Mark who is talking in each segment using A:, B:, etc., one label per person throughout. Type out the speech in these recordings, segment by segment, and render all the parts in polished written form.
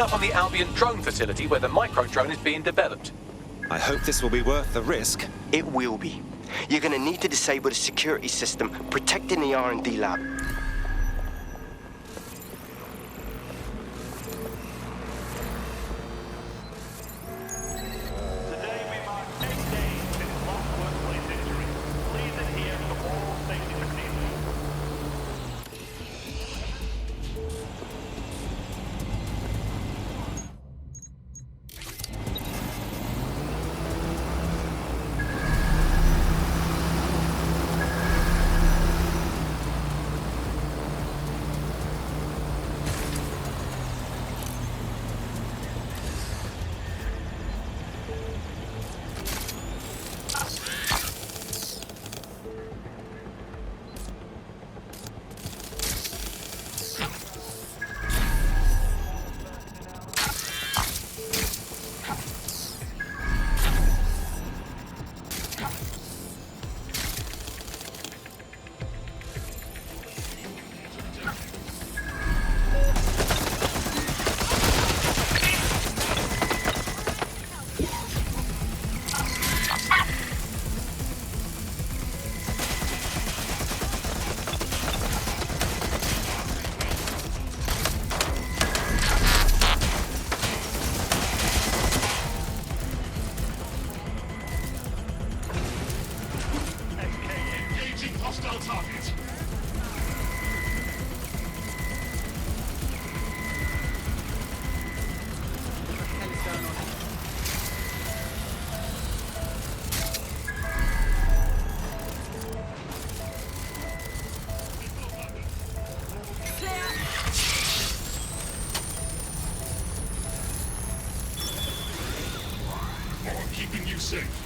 A: up on the Albion drone facility where the micro-drone is being developed.
B: I hope this will be worth the risk.
C: It will be. You're gonna need to disable the security system protecting the R&D lab.
D: Today we mark 8 days since lost workplace injury. Please adhere to all safety procedures.
E: Hostile target. I'm keeping you safe.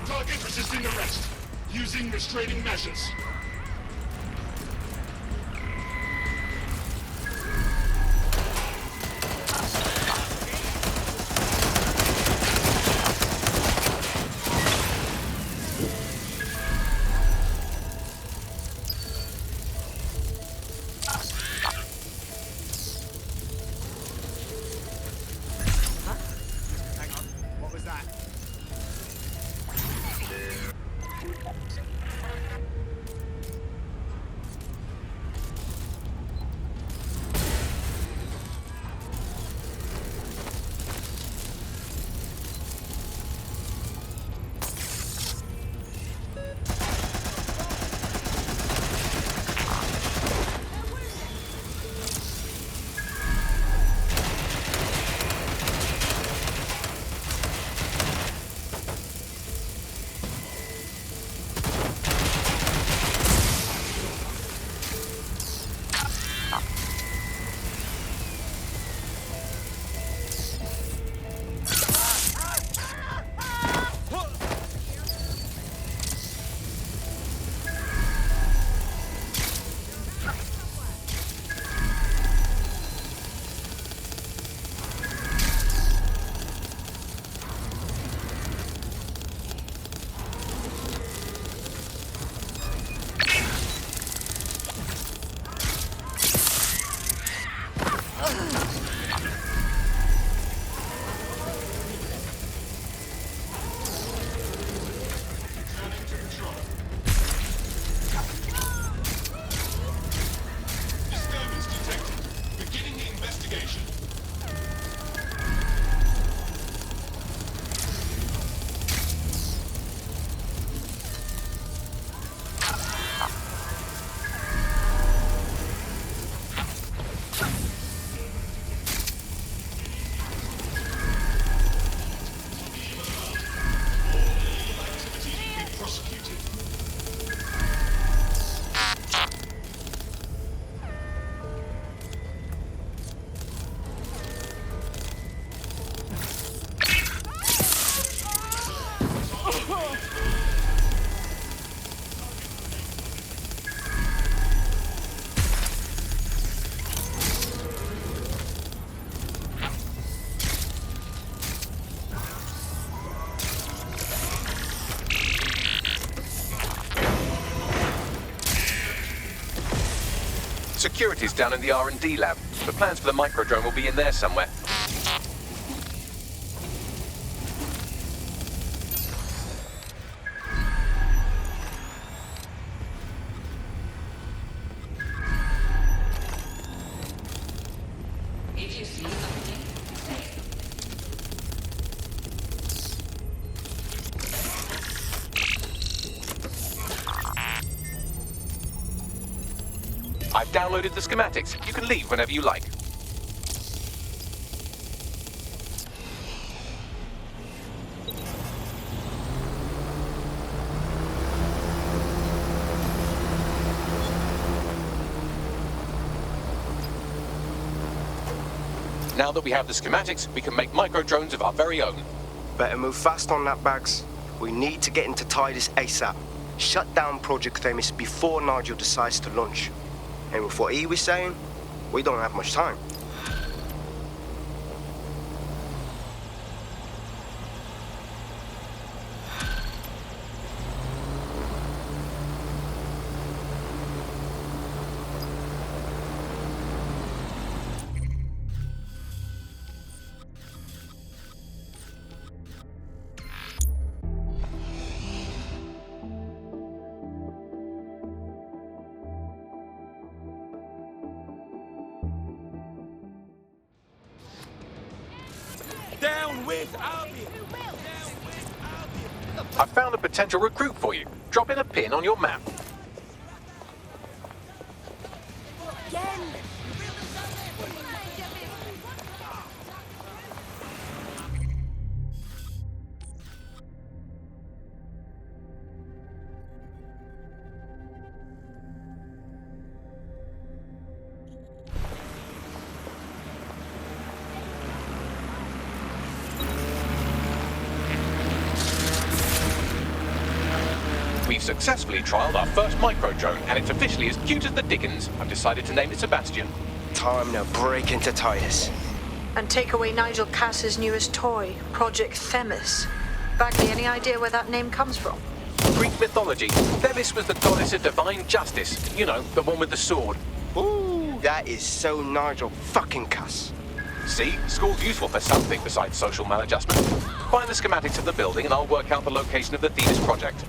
E: Target resisting arrest. Using restraining measures.
F: Hang on, what was that? Disturbance detected. Beginning the investigation. Activity being prosecuted.
A: security's down in the R&D lab. The plans for the microdrone will be in there somewhere.
G: If you see something, say something.
A: I've downloaded the schematics. You can leave whenever you like. Now that we have the schematics, we can make microdrones of our very own.
C: Better move fast on that, Bags. We need to get into Titus ASAP. Shut down Project Themis before Nigel decides to launch. And with what he was saying, we don't have much time.
A: I found a potential recruit for you. Drop in a pin on your map. We've successfully trialed our first microdrone, and it's officially as cute as the dickens. I've decided to name it Sebastian.
C: Time to break into Titus.
H: And take away Nigel Cass's newest toy, Project Themis. Bagley, any idea where that name comes from?
A: Greek mythology. Themis was the goddess of divine justice. You know, the one with the sword.
C: Ooh, that is so Nigel fucking Cass.
A: See? School's useful for something besides social maladjustment. Find the schematics of the building and I'll work out the location of the Themis project.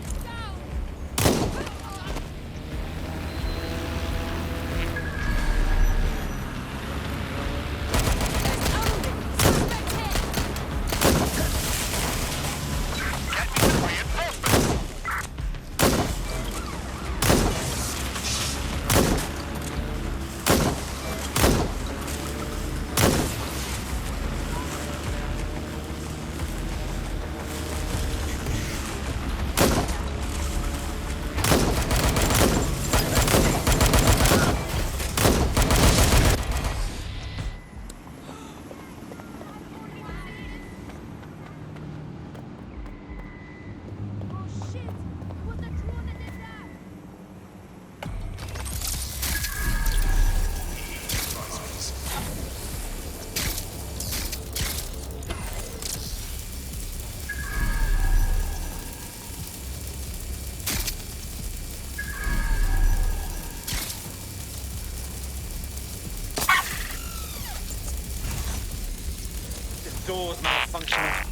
I: Doors malfunctioning.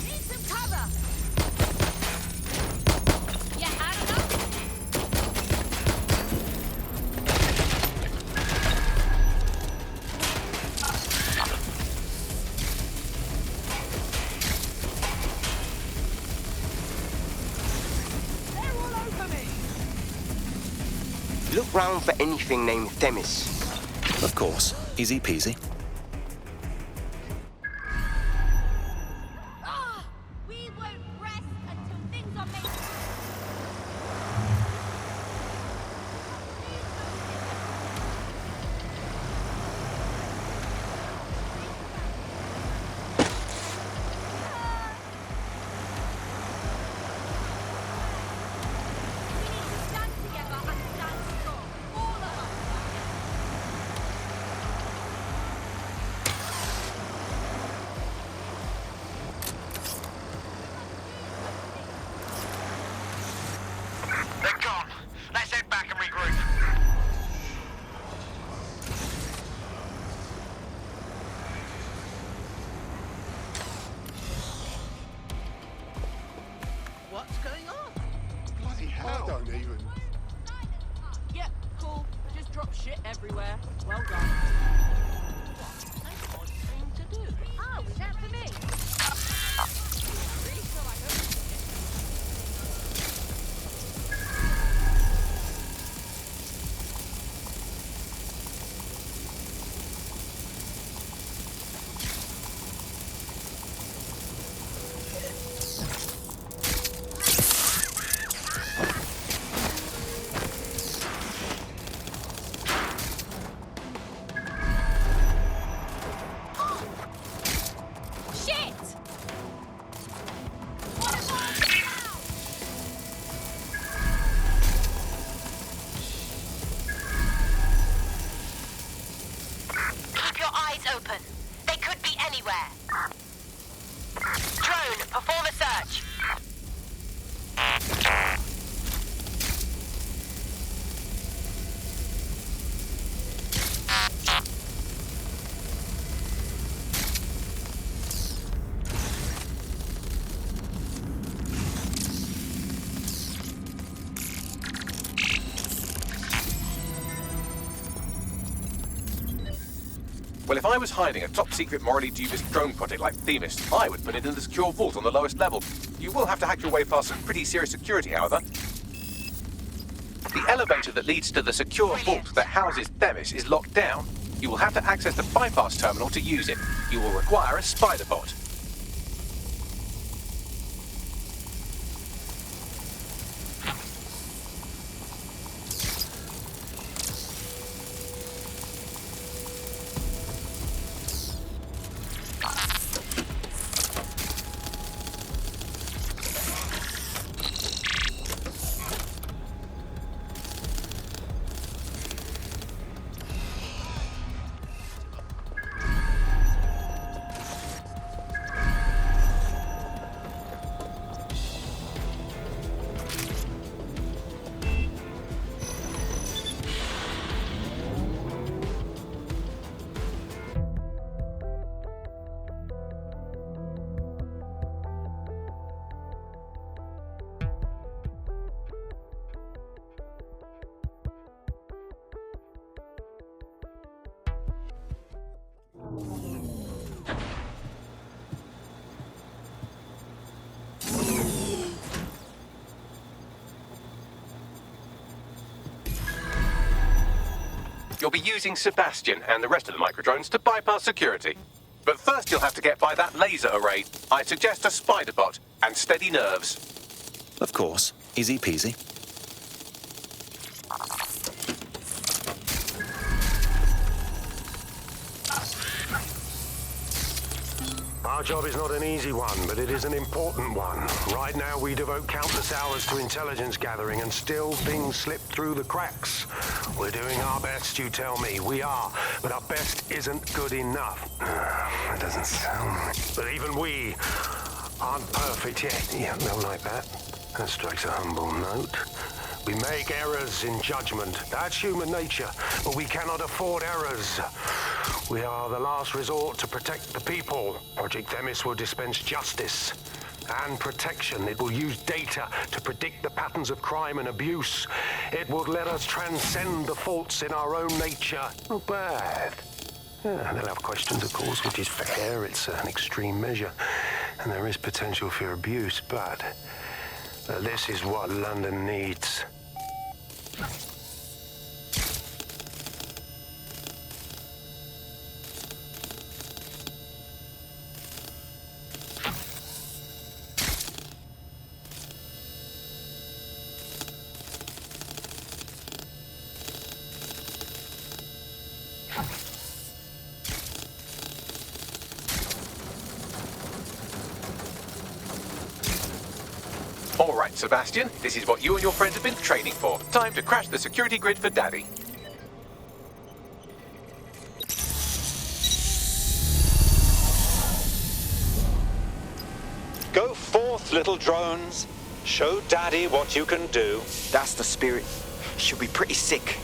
G: Need some cover. You had enough? They're all over me.
C: Look round for anything named Themis.
B: Of course. Easy peasy.
G: We won't rest until things are made. We need to stand together and stand strong. All of us.
I: What's going on?
E: Bloody hell. I don't even.
J: Yep, cool. Just drop shit everywhere. Well done.
I: What an odd thing to do.
G: Oh, is that for me?
J: Really feel like opening it.
G: Shit! What about now?
K: Keep your eyes open. They could be anywhere. Drone, perform a search.
A: Well, if I was hiding a top-secret, morally dubious drone project like Themis, I would put it in the secure vault on the lowest level. You will have to hack your way past some pretty serious security, however. The elevator that leads to the secure vault that houses Themis is locked down. You will have to access the bypass terminal to use it. You will require a spider bot. You'll be using Sebastian and the rest of the microdrones to bypass security. But first you'll have to get by that laser array. I suggest a spider bot and steady nerves.
B: Of course. Easy peasy.
L: Our job is not an easy one, but it is an important one. Right now, we devote countless hours to intelligence gathering, and still things slip through the cracks. We're doing our best, you tell me. We are, but our best isn't good enough. That doesn't sound... But even we aren't perfect yet. Yeah, no, like that. That strikes a humble note. We make errors in judgment. That's human nature, but we cannot afford errors. We are the last resort to protect the people. Project Themis will dispense justice and protection. It will use data to predict the patterns of crime and abuse. It will let us transcend the faults in our own nature. Not bad. Yeah, they'll have questions, of course, which is fair. It's an extreme measure, and there is potential for abuse, but this is what London needs.
A: All right, Sebastian, this is what you and your friends have been training for. Time to crash the security grid for Daddy.
M: Go forth, little drones. Show Daddy what you can do.
C: That's the spirit. She'll be pretty sick.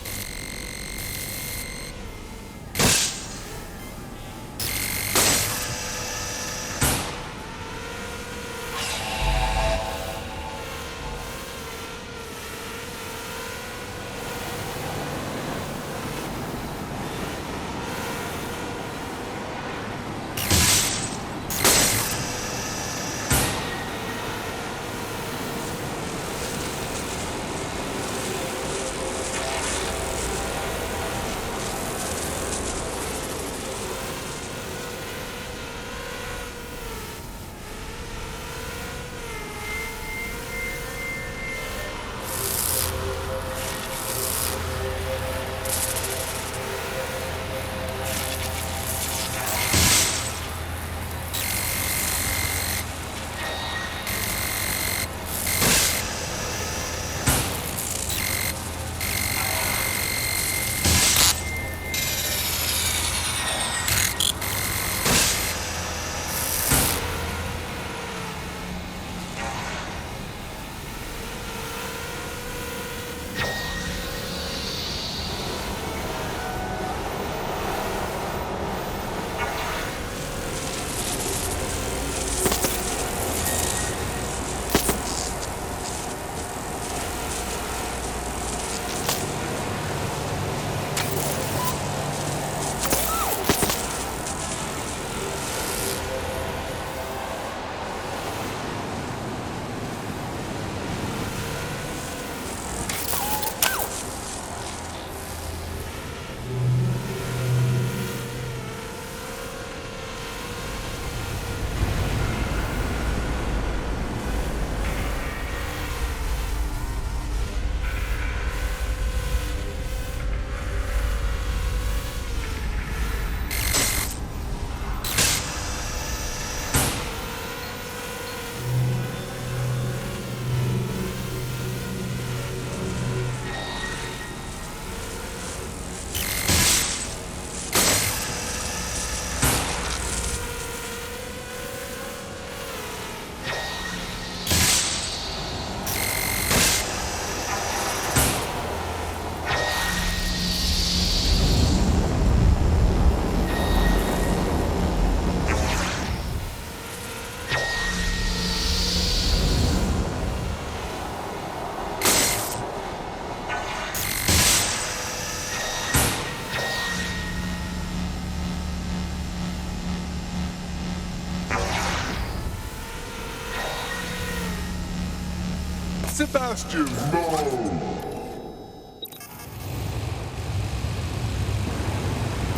E: Sebastian, no!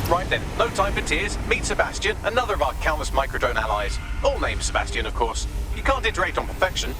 A: Right then, no time for tears. Meet Sebastian, another of our countless microdrone allies. All named Sebastian, of course. You can't iterate on perfection.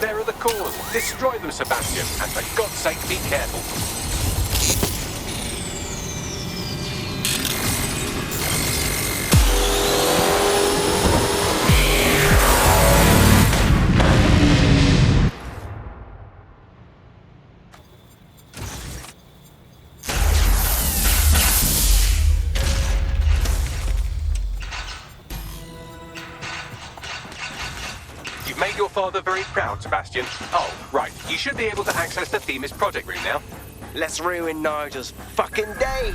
A: There are the cores. Destroy them, Sebastian, and for God's sake, be careful. You've made your father very proud, Sebastian. Oh, right. You should be able to access the Themis project room now.
C: Let's ruin Nigel's fucking day!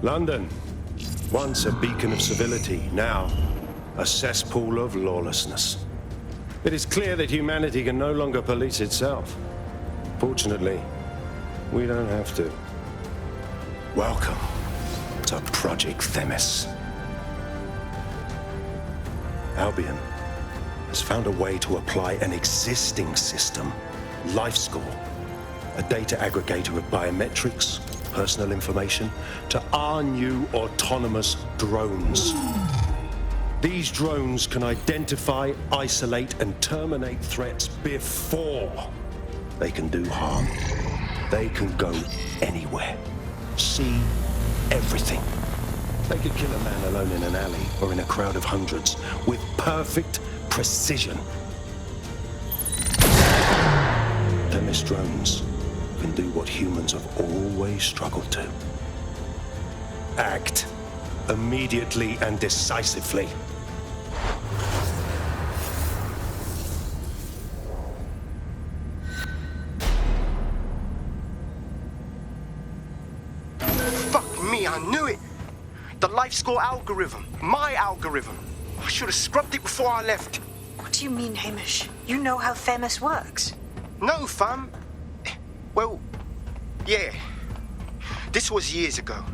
L: London, once a beacon of civility, now a cesspool of lawlessness. It is clear that humanity can no longer police itself. Fortunately, we don't have to. Welcome to Project Themis. Albion has found a way to apply an existing system, LifeScore, a data aggregator of biometrics, personal information, to our new autonomous drones. These drones can identify, isolate, and terminate threats before they can do harm. They can go anywhere, see everything. They could kill a man alone in an alley or in a crowd of hundreds with perfect precision. Themis drones can do what humans have always struggled to. Act immediately and decisively.
C: I knew it. The life score algorithm. My algorithm. I should have scrubbed it before I left.
H: What do you mean, Hamish? You know how Themis works.
C: No, fam. Well, yeah. This was years ago.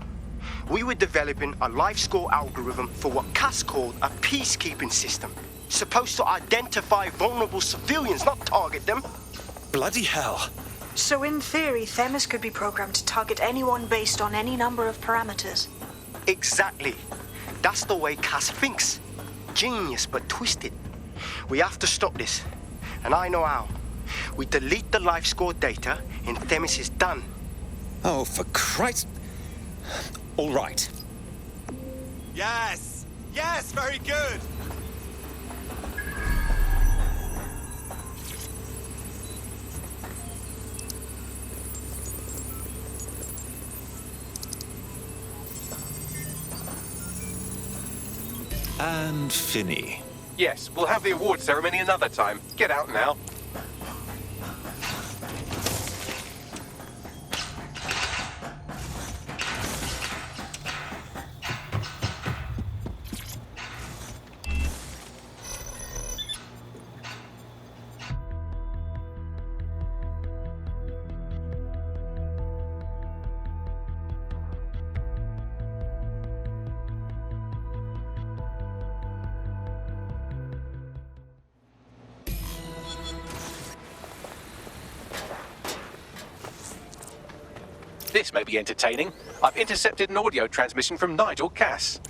C: We were developing a life score algorithm for what Cass called a peacekeeping system. Supposed to identify vulnerable civilians, not target them.
B: Bloody hell.
H: So in theory, Themis could be programmed to target anyone based on any number of parameters.
C: Exactly. That's the way Cass thinks. Genius, but twisted. We have to stop this. And I know how. We delete the life score data and Themis is done.
B: Oh, for Christ. All right.
N: Yes! Yes, very good!
B: And Finney.
A: Yes, we'll have the award ceremony another time. Get out now. This may be entertaining. I've intercepted an audio transmission from Nigel Cass.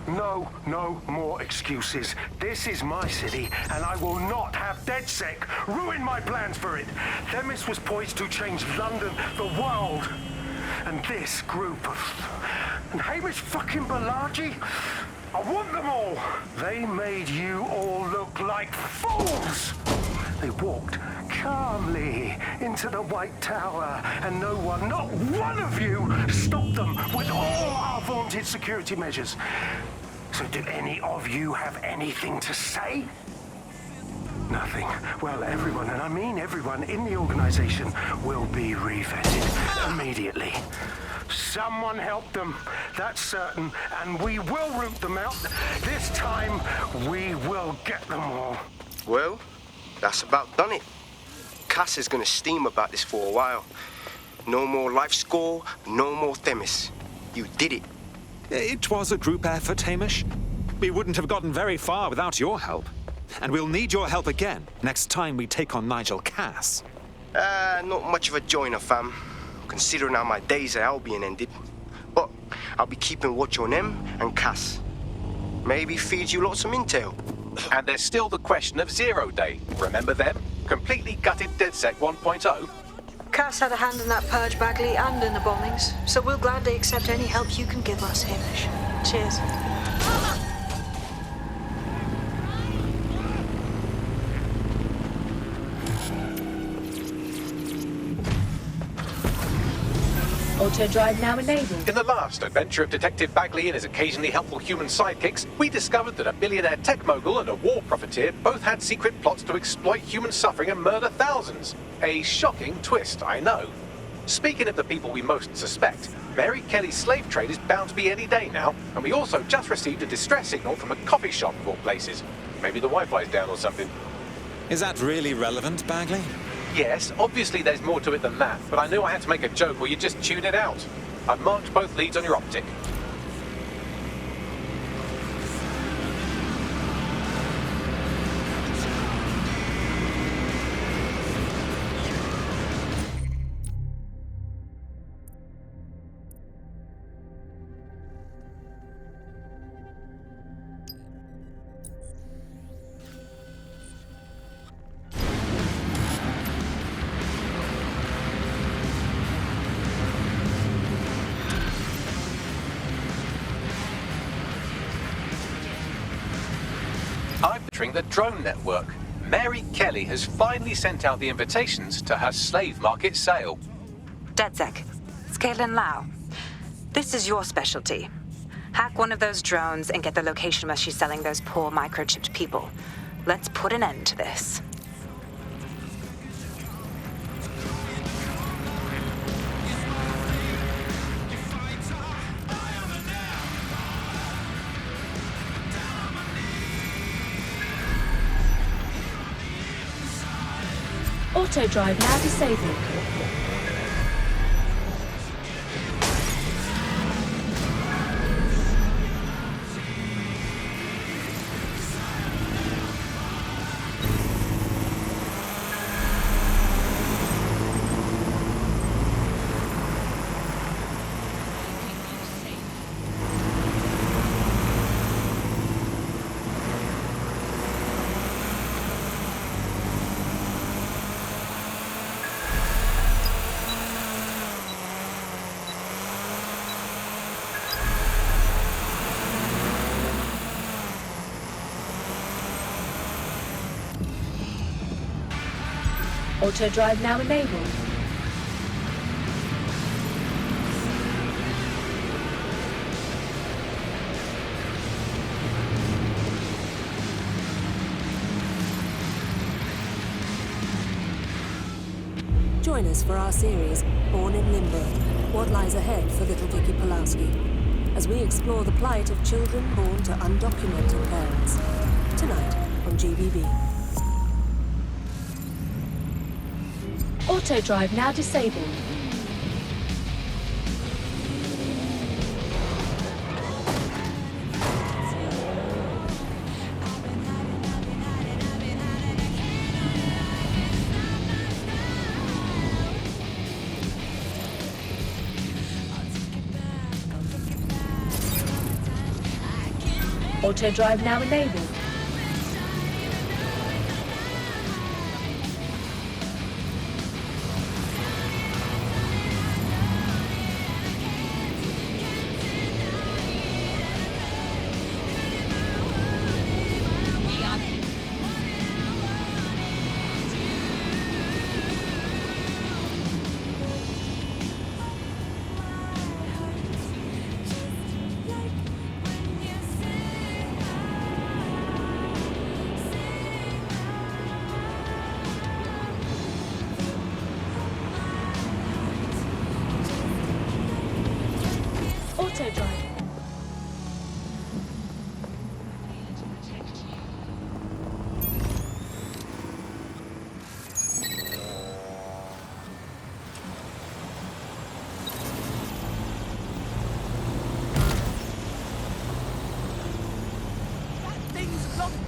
L: No more excuses. This is my city, and I will not have DedSec ruin my plans for it. Themis was poised to change London, the world. And this group of... And Hamish fucking Balaji? I want them all. They made you all look like fools. They walked calmly into the White Tower, and no one, not one of you, stopped them with all our vaunted security measures. So do any of you have anything to say? Nothing. Well, everyone, and I mean everyone in the organization, will be revetted immediately. Someone help them, that's certain, and we will root them out. This time, we will get them all.
C: Well, that's about done it. Cass is gonna steam about this for a while. No more life score, no more Themis. You did it.
B: It was a group effort, Hamish. We wouldn't have gotten very far without your help. And we'll need your help again next time we take on Nigel Cass.
C: Not much of a joiner, fam. Considering how my days at Albion ended. But I'll be keeping watch on them and Cass. Maybe feed you lots of intel.
A: And there's still the question of Zero Day. Remember them? Completely gutted DedSec 1.0.
H: Cass had a hand in that purge, Bagley, and in the bombings, so we'll gladly accept any help you can give us, Hamish. Cheers.
O: Auto-drive now enabled.
A: In the last adventure of Detective Bagley and his occasionally helpful human sidekicks, we discovered that a billionaire tech mogul and a war profiteer both had secret plots to exploit human suffering and murder thousands. A shocking twist, I know. Speaking of the people we most suspect, Mary Kelly's slave trade is bound to be any day now, and we also just received a distress signal from a coffee shop of all places. Maybe the Wi-Fi's down or something.
B: Is that really relevant, Bagley?
A: Yes, obviously there's more to it than that, but I knew I had to make a joke or you'd just tune it out. I've marked both leads on your optic. The drone network. Mary Kelly has finally sent out the invitations to her slave market sale.
P: DedSec, it's Caitlin Lau. This is your specialty. Hack one of those drones and get the location where she's selling those poor microchipped people. Let's put an end to this.
O: Auto drive now disabled. Auto drive now enabled.
Q: Join us for our series, Born in Limbo, What Lies Ahead for Little Vicky Pulowski, as we explore the plight of children born to undocumented parents. Tonight on GBB.
O: Auto drive now disabled. Auto drive now enabled. Auto drive.
J: Things locked.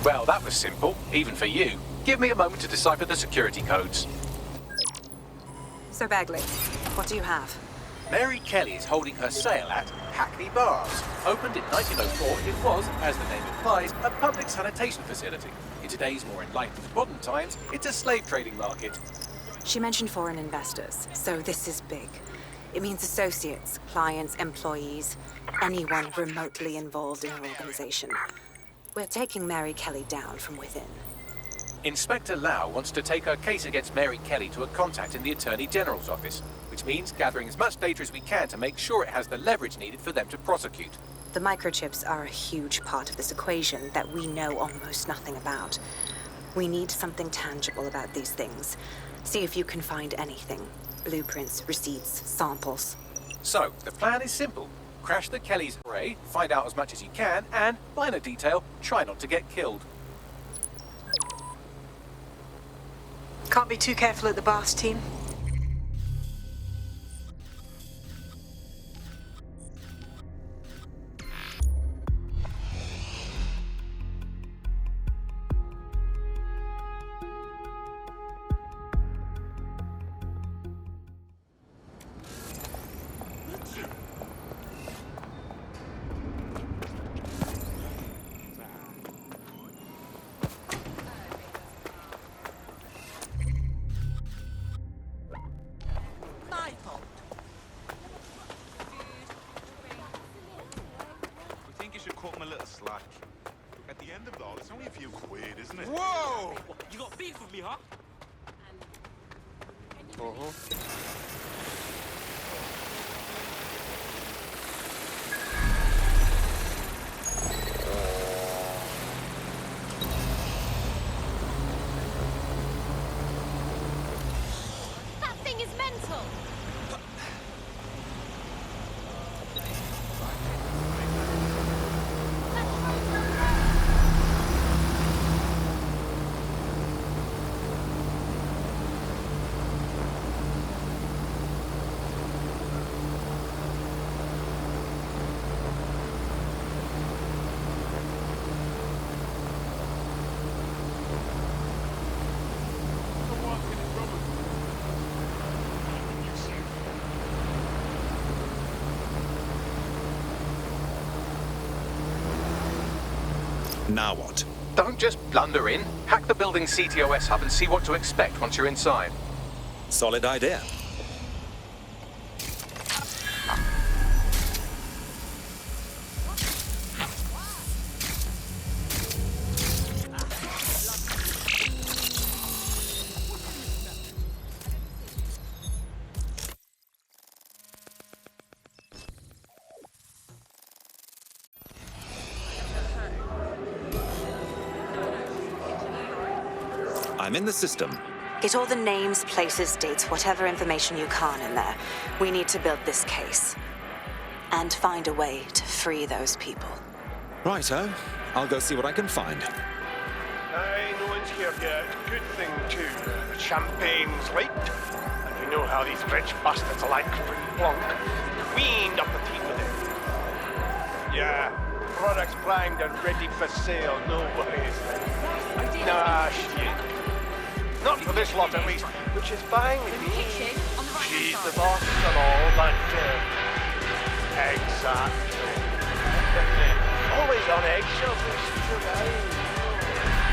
A: Well, that was simple, even for you. Give me a moment to decipher the security codes.
P: So, Bagley, what do you have?
A: Mary Kelly is holding her sale at Hackney Bars. Opened in 1904, it was, as the name implies, a public sanitation facility. In today's more enlightened modern times, it's a slave trading market.
P: She mentioned foreign investors, so this is big. It means associates, clients, employees, anyone remotely involved in her organization. We're taking Mary Kelly down from within.
A: Inspector Lau wants to take her case against Mary Kelly to a contact in the Attorney General's office, which means gathering as much data as we can to make sure it has the leverage needed for them to prosecute.
P: The microchips are a huge part of this equation that we know almost nothing about. We need something tangible about these things. See if you can find anything. Blueprints, receipts, samples.
A: So, the plan is simple. Crash the Kelly's array, find out as much as you can, and, minor detail, try not to get killed.
H: Can't be too careful at the Baths team.
G: That thing is mental!
B: Now what?
A: Don't just blunder in. Hack the building's CTOS hub and see what to expect once you're inside.
B: Solid idea. I'm in the system.
P: Get all the names, places, dates, whatever information you can in there. We need to build this case. And find a way to free those people.
B: Righto. I'll go see what I can find.
C: Aye, no one's here yet. Good thing, too. The champagne's late. And you know how these rich bastards like free plonk. We ain't up the team with it. Yeah, products primed and ready for sale. No worries. Nah, shit. Not for this lot, at least. Which is fine with me. She's the boss and all, but... exactly. Always on eggshells, but she's around.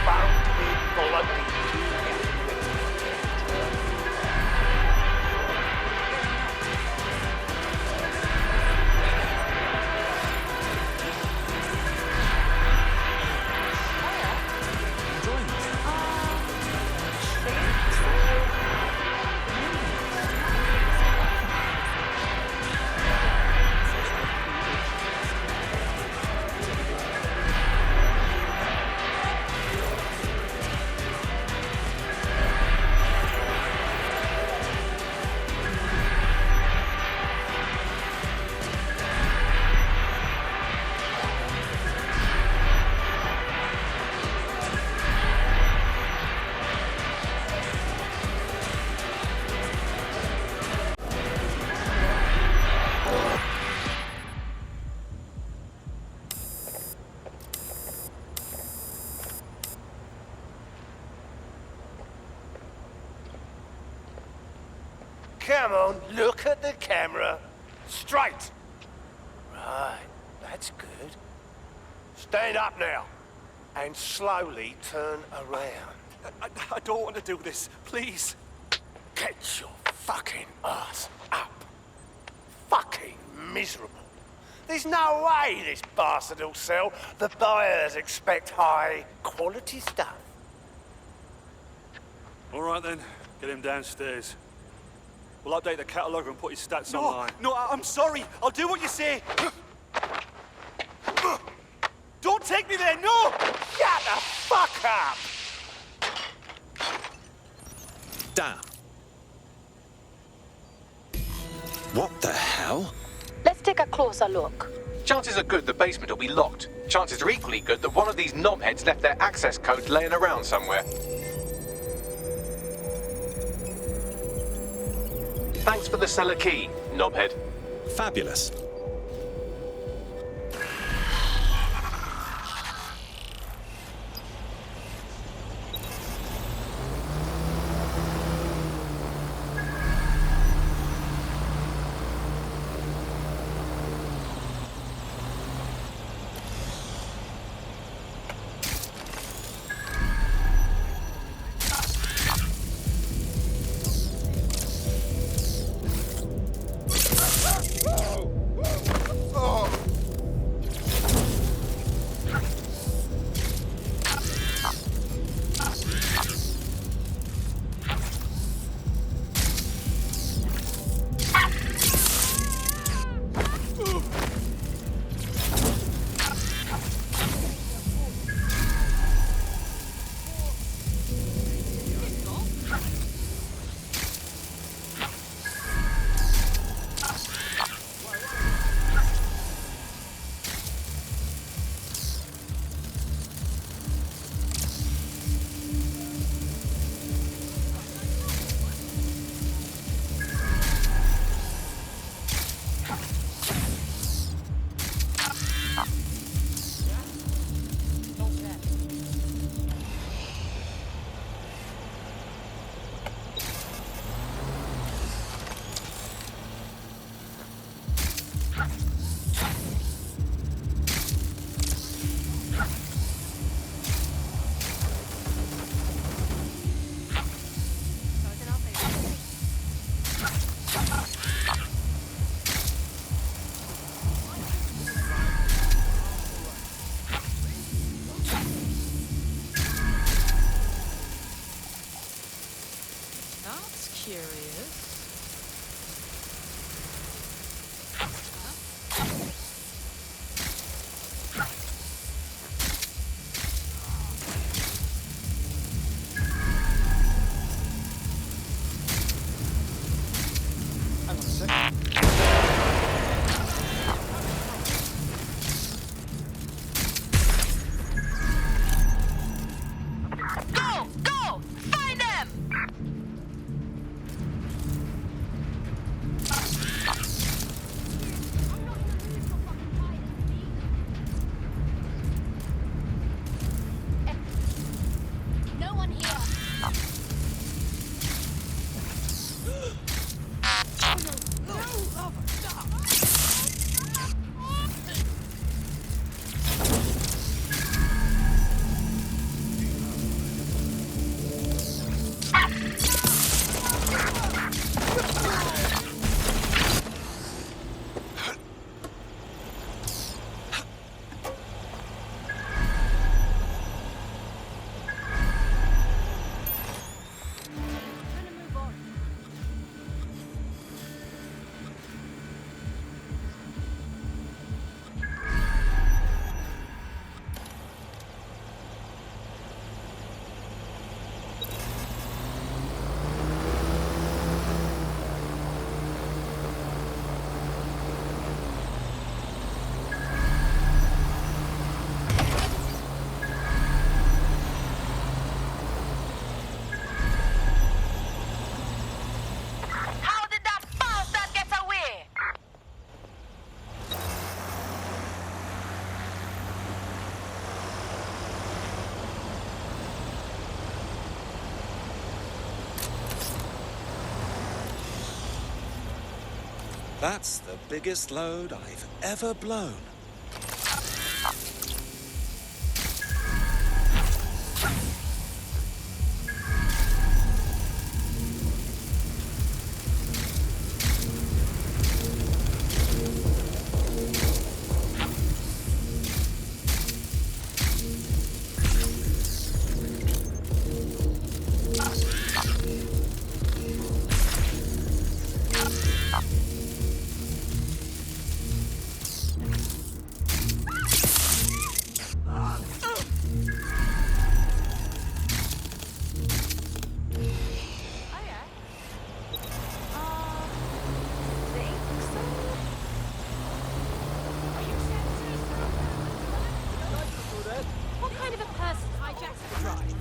C: Bounty bloody too.
R: on, look at the camera. Straight. Right, that's good. Stand up now. And slowly turn around.
N: I don't want to do this. Please.
R: Get your fucking ass up. Fucking miserable. There's no way this bastard will sell. The buyers expect high quality stuff.
D: All right then, get him downstairs. We'll update the catalogue and put his stats online.
N: No, I'm sorry. I'll do what you say. Don't take me there, no!
R: Shut the fuck up!
B: Damn. What the hell?
O: Let's take a closer look.
A: Chances are good the basement will be locked. Chances are equally good that one of these knobheads left their access code laying around somewhere. Thanks for the cellar key, knobhead.
B: Fabulous. That's the biggest load I've ever blown.
G: What kind of a person hijacks the drive?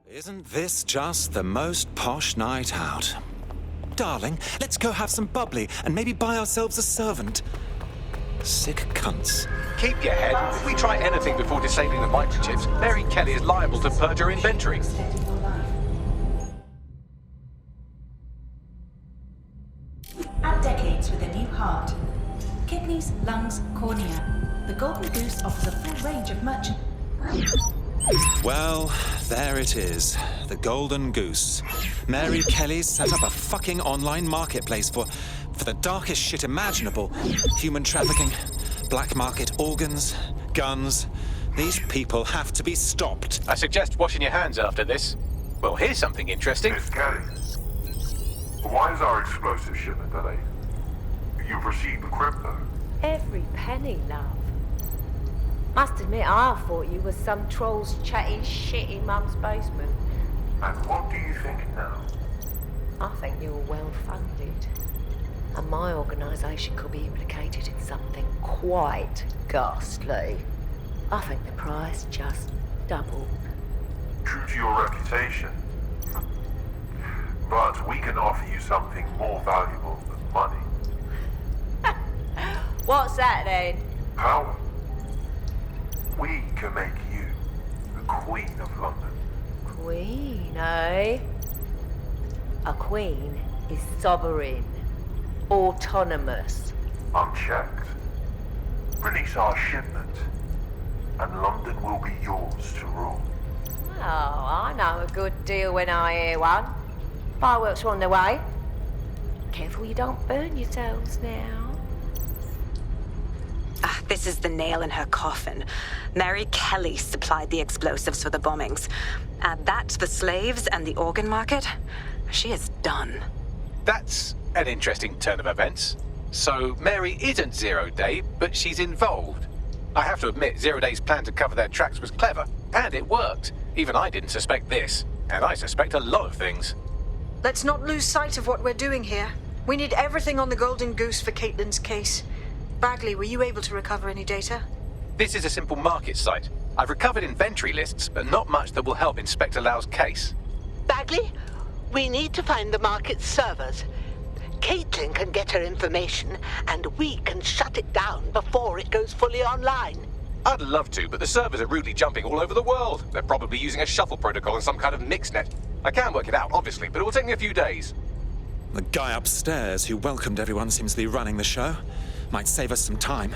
B: Isn't this just the most posh night out? Darling, let's go have some bubbly and maybe buy ourselves a servant. Sick cunts.
A: Keep your head. If we try anything before disabling the microchips, Mary Kelly is liable to purge her inventory.
S: Add decades with a new heart. Kidneys, lungs, cornea. The Golden Goose offers a full range of merchant...
B: Well, there it is. The Golden Goose. Mary Kelly's set up a fucking online marketplace for the darkest shit imaginable. Human trafficking, black market organs, guns. These people have to be stopped.
A: I suggest washing your hands after this. Well, here's something interesting.
T: Miss Kelly, why is our explosive shipment delayed? You've received the crypto.
U: Every penny, love. Must admit, I thought you were some troll's chatty shit in Mum's basement.
T: And what do you think now?
U: I think you're well funded. And my organisation could be implicated in something quite ghastly. I think the price just doubled.
T: True to your reputation. But we can offer you something more valuable than money.
U: What's that then?
T: Power. We can make you the Queen of London.
U: Queen, eh? A queen is sovereign, autonomous.
T: Unchecked. Release our shipment, and London will be yours to rule.
U: Oh, I know a good deal when I hear one. Fireworks are on the way. Careful you don't burn yourselves now.
P: This is the nail in her coffin. Mary Kelly supplied the explosives for the bombings. Add that to the slaves and the organ market, she is done.
A: That's an interesting turn of events. So Mary isn't Zero Day, but she's involved. I have to admit, Zero Day's plan to cover their tracks was clever, and it worked. Even I didn't suspect this, and I suspect a lot of things.
H: Let's not lose sight of what we're doing here. We need everything on the Golden Goose for Caitlin's case. Bagley, were you able to recover any data?
A: This is a simple market site. I've recovered inventory lists, but not much that will help Inspector Lau's case.
V: Bagley, we need to find the market's servers. Caitlin can get her information, and we can shut it down before it goes fully online.
A: I'd love to, but the servers are rudely jumping all over the world. They're probably using a shuffle protocol and some kind of mixnet. I can work it out, obviously, but it will take me a few days.
B: The guy upstairs who welcomed everyone seems to be running the show. Might save us some time.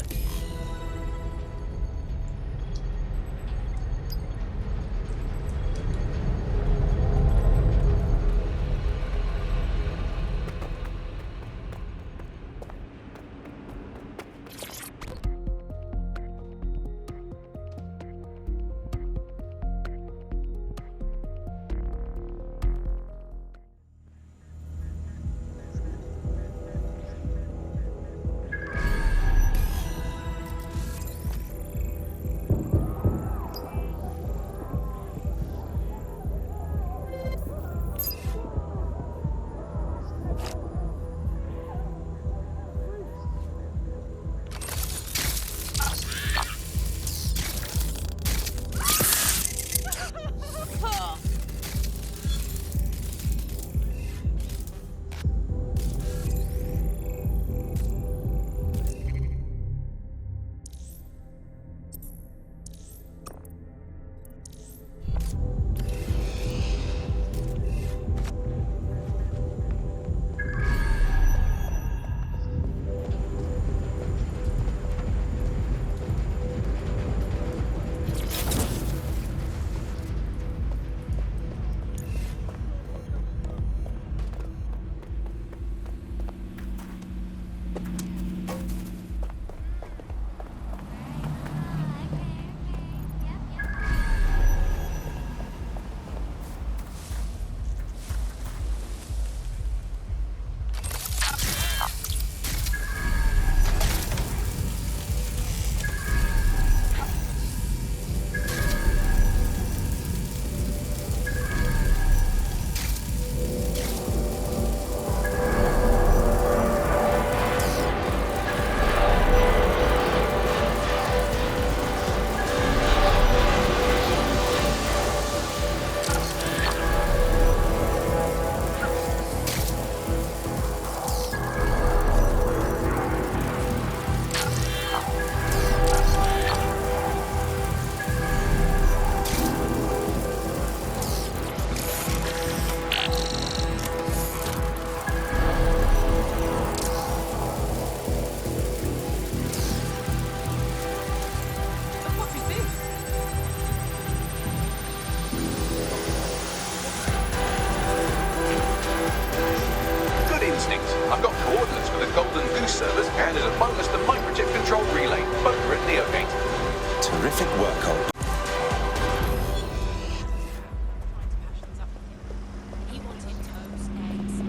B: Terrific work, old...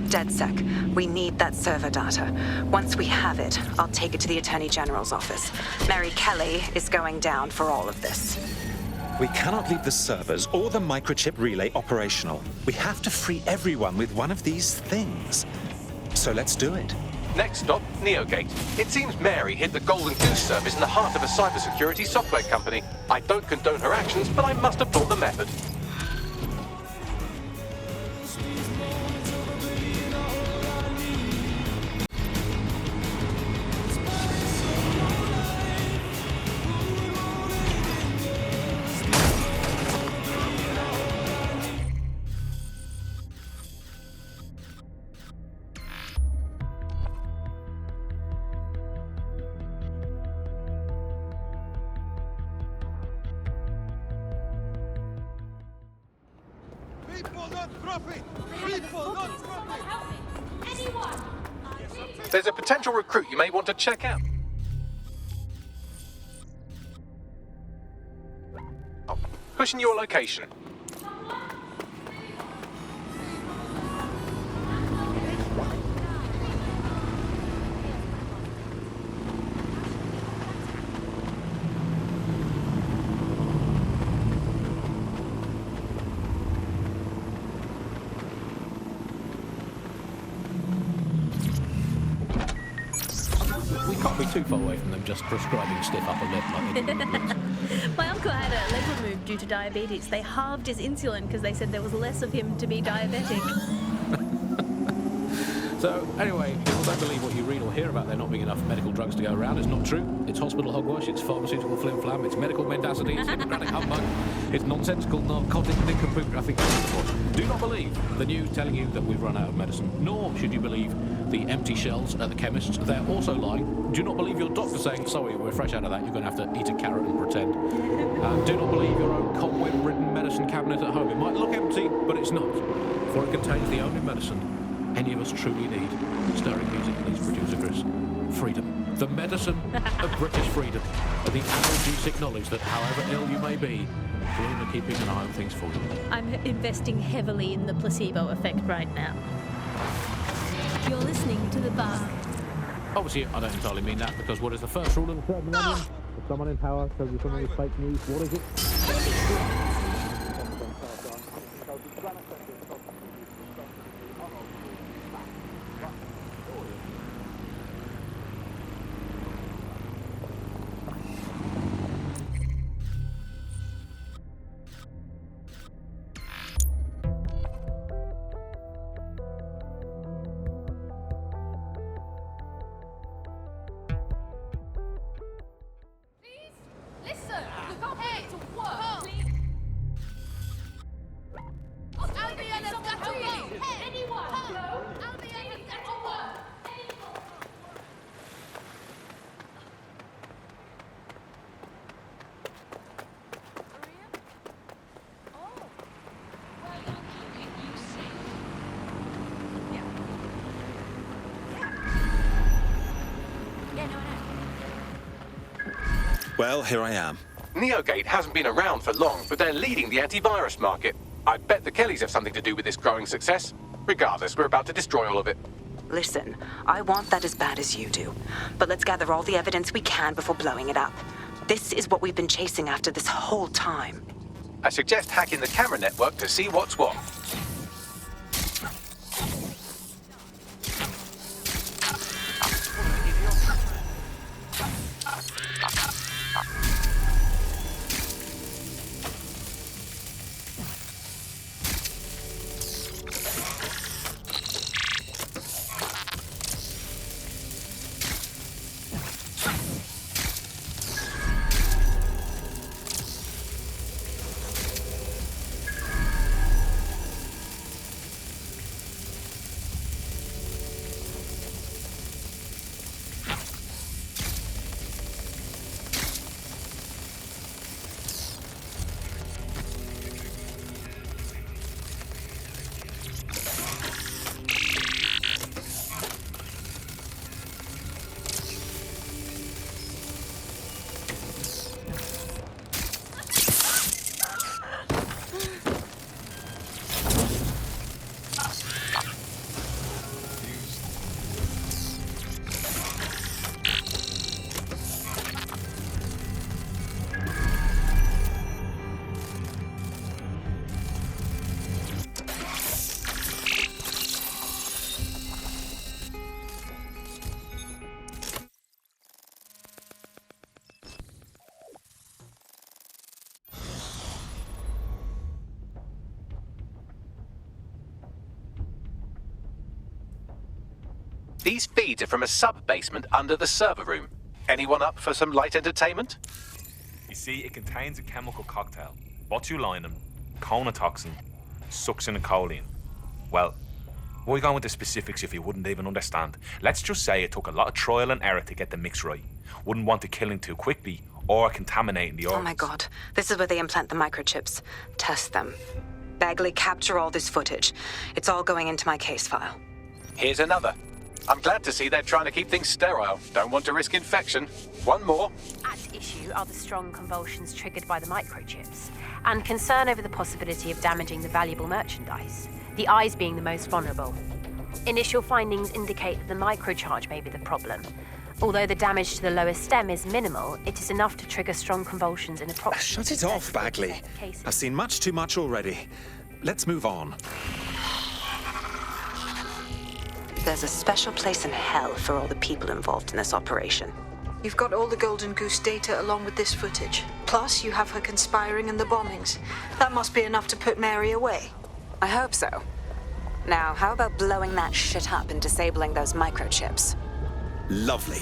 P: DedSec, we need that server data. Once we have it, I'll take it to the Attorney General's office. Mary Kelly is going down for all of this.
B: We cannot leave the servers or the microchip relay operational. We have to free everyone with one of these things. So let's do it.
A: Next stop, Neogate. It seems Mary hid the Golden Goose service in the heart of a cybersecurity software company. I don't condone her actions, but I must applaud the method. There's a potential recruit you may want to check out. Oh, pushing your location.
F: Too far away from them just prescribing stiff upper lip like
I: My uncle had a leg removed due to diabetes. They halved his insulin because they said there was less of him to be diabetic.
F: So, anyway, people don't believe what you read or hear about there not being enough medical drugs to go around. It's not true. It's hospital hogwash, it's pharmaceutical flim-flam, it's medical mendacity, it's Hippocratic humbug, it's nonsensical narcotic nincompoop. I think that's the point. Do not believe the news telling you that we've run out of medicine, nor should you believe the empty shelves at the chemists. They're also lying. Do not believe your doctor saying, sorry, we're fresh out of that, you're going to have to eat a carrot and pretend. Do not believe your own cobweb-ridden medicine cabinet at home. It might look empty, but it's not, for it contains the only medicine any of us truly need. Stirring music, please, producer Chris. Freedom. The medicine of British freedom. And the analgesic knowledge that however ill you may be, we're keeping an eye on things for you.
I: I'm investing heavily in the placebo effect right now. You're listening to The Bar.
F: Obviously, I don't entirely mean that, because what is the first rule of the third millennium? If someone in power tells you something is fake news, what is it?
B: Well, here I am.
A: Neogate hasn't been around for long, but they're leading the antivirus market. I bet the Kellys have something to do with this growing success. Regardless, we're about to destroy all of it.
P: Listen, I want that as bad as you do. But let's gather all the evidence we can before blowing it up. This is what we've been chasing after this whole time.
A: I suggest hacking the camera network to see what's what. These feeds are from a sub-basement under the server room. Anyone up for some light entertainment?
K: You see, it contains a chemical cocktail. Botulinum, conotoxin, succinylcholine. Well, why go into specifics if you wouldn't even understand? Let's just say it took a lot of trial and error to get the mix right. Wouldn't want to kill him too quickly or contaminating the organs.
P: Oh my god. This is where they implant the microchips. Test them. Bagley, capture all this footage. It's all going into my case file.
A: Here's another. I'm glad to see they're trying to keep things sterile. Don't want to risk infection. One more.
M: At issue are the strong convulsions triggered by the microchips, and concern over the possibility of damaging the valuable merchandise, the eyes being the most vulnerable. Initial findings indicate that the microcharge may be the problem. Although the damage to the lower stem is minimal, it is enough to trigger strong convulsions in approximately...
B: Shut it off, Bagley. I've seen much too much already. Let's move on.
P: There's a special place in hell for all the people involved in this operation.
H: You've got all the Golden Goose data along with this footage. Plus, you have her conspiring in the bombings. That must be enough to put Mary away.
P: I hope so. Now, how about blowing that shit up and disabling those microchips?
B: Lovely.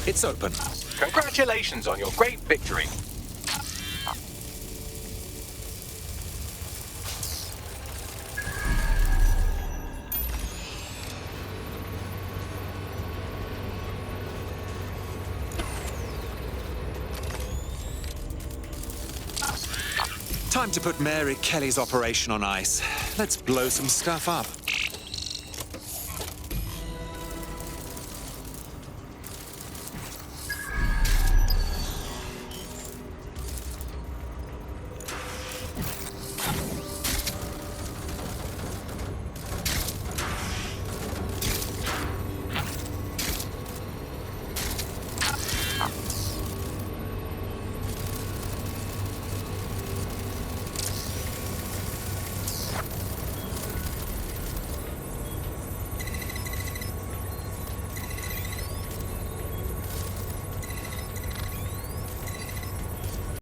B: It's open.
A: Congratulations on your great victory.
B: Time to put Mary Kelly's operation on ice. Let's blow some stuff up.